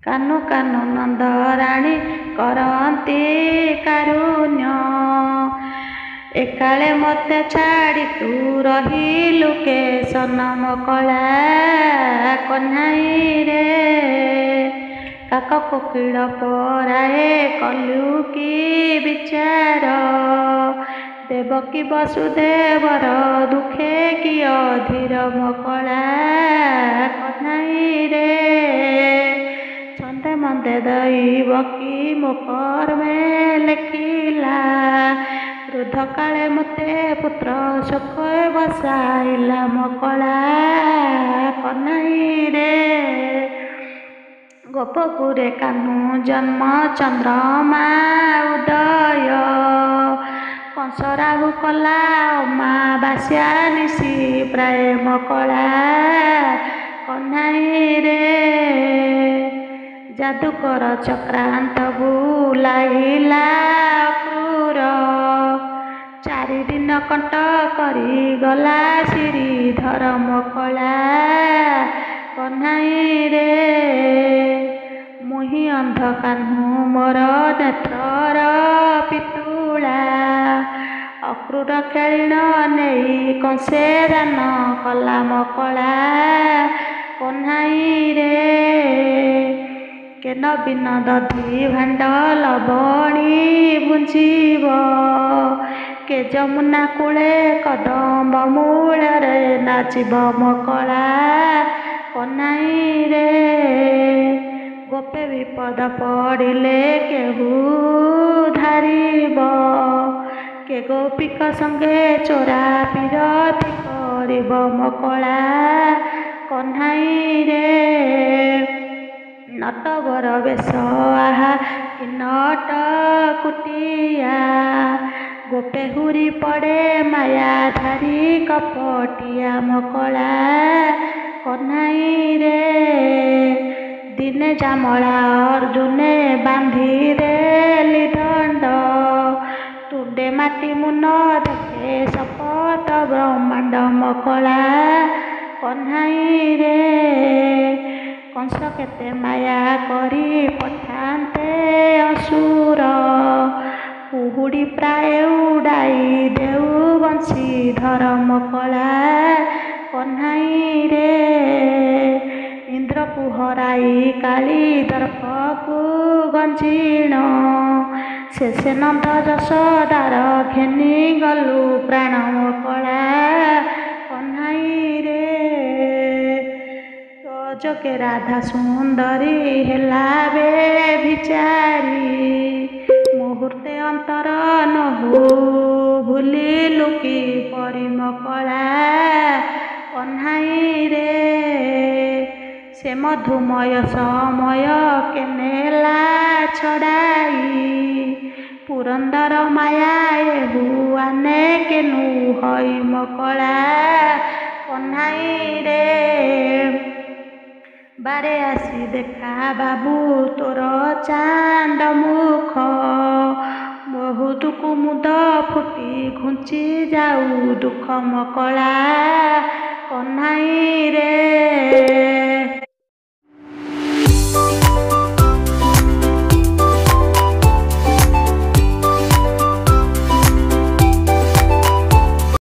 କାନୁ କାନୁ ନନ୍ଦରାଣୀ କରନ୍ତି କାରୁଣ୍ୟ, ଏକାଳେ ମୋତେ ଛାଡ଼ି ତୁ ରହିଲୁ କେଶନ କଳା କହ୍ନାଇରେ। କାକ କୋକିଳ ପରାଏ କଲୁ କି ବିଚାର, ଦେବକୀ ବସୁଦେବର ଦୁଃଖେ କି ଅଧୀର କଳା କହ୍ନାଇରେ। ଛନ୍ଦେ ମନ୍ଦେ ଦଇବ କି ମୋ କର୍ମେ ଲେଖିଲା, ବୃଦ୍ଧ କାଳେ ମୋତେ ପୁତ୍ର ଶୋକେ ବସାଇଲା କଳା କହ୍ନାଇରେ। ଗୋପପୁରେ କାହ୍ନୁ ଜନ୍ମ ଚନ୍ଦ୍ରମା ଉଦୟ, କଂସ ରାହୁ କଲା ଅମାବାସ୍ୟା ନିଶି ପ୍ରେମ କଳା କହ୍ନାଇରେ। ଯାଦୁକର ଚକ୍ରାନ୍ତ ବୁଲାଇଲା ଅକ୍ରୂର, ଚାରିଦିନ କଣ୍ଟ କରିଗଲା ଶ୍ରୀଧର କଳା କହ୍ନାଇରେ। ମୁହିଁ ଅନ୍ଧ କାହ୍ନୁ ମୋର ନେତ୍ରର ପିତୁଳା, ଅକ୍ରୂର ଖେଳିଣ ନେଇ କଂସେ ଦାନ କଲା କଳା କହ୍ନାଇରେ। କେନ ବିନ ଦଧି ଭାଣ୍ଡ ଲବଣୀ ବୁଞ୍ଜିବ, କେ ଯମୁନା କୂଳେ କଦମ୍ବ ମୂଳରେ ନାଚିବ କଳା କହ୍ନାଇରେ। ଗୋପେ ବିପଦ ପଡ଼ିଲେ କେହୁ ଧାରିବ, କେ ଗୋପୀଙ୍କ ସଙ୍ଗେ ଚୋରା ପିରତି କରିବ କଳା କହ୍ନାଇରେ। ନଟବର ବେଶ ଆହା କି ନଟ କୁଟିଆ, ଗୋପେ ହୁରି ପଡ଼େ ମାୟାଧାରୀ କପଟିଆ କଳା କହ୍ନାଇରେ। ଦିନେ ଯାମଳା ଅର୍ଜୁନେ ବାନ୍ଧି ଦେଲି ଦଣ୍ଡ, ତୁଣ୍ଡେ ମାଟି ମୁନ ଦେଖେ ଶପଥ ବ୍ରହ୍ମାଣ୍ଡ କଳା କହ୍ନାଇରେ। କଂସ କେତେ ମାୟା କରି ପଠାନ୍ତେ ଅସୁର, କୁହୁଡ଼ି ପ୍ରାୟ ଉଡ଼ାଇ ଦେଉ ବଂଶୀଧର କଳା କହ୍ନାଇରେ। ଇନ୍ଦ୍ରକୁ ହରାଇ କାଳି ଦର୍ପକୁ ଗଞ୍ଜିଣ, ଶେଷେ ନନ୍ଦ ଯଶୋଦାର ଘେନି ଗଲୁ ପ୍ରାଣ କଳା କହ୍ନାଇରେ। ତୋ ଯୋଗେ ରାଧା ସୁନ୍ଦରୀ ହେଲା ବେ ଭିଚାରୀ, ମୁହୂର୍ତ୍ତେ ଅନ୍ତର ନହୁ ଭୁଲିଲୁ କି ପରି କଳା କହ୍ନାଇରେ। ସେ ମଧୁମୟ ସମୟ କେ ନେଲା ଛଡ଼ାଇ, ପୁରନ୍ଦର ମାୟା ଏହୁ ଆନେ କେନୁ ହଇ କଳା କହ୍ନାଇରେ। ବାରେ ଆସି ଦେଖା ବାବୁ ତୋର ଚାଣ୍ଡ ମୁଖ, ବହୁତ କୁମୁଦ ଫୁଟି ଘୁଞ୍ଚି ଯାଉ ଦୁଃଖ କଳା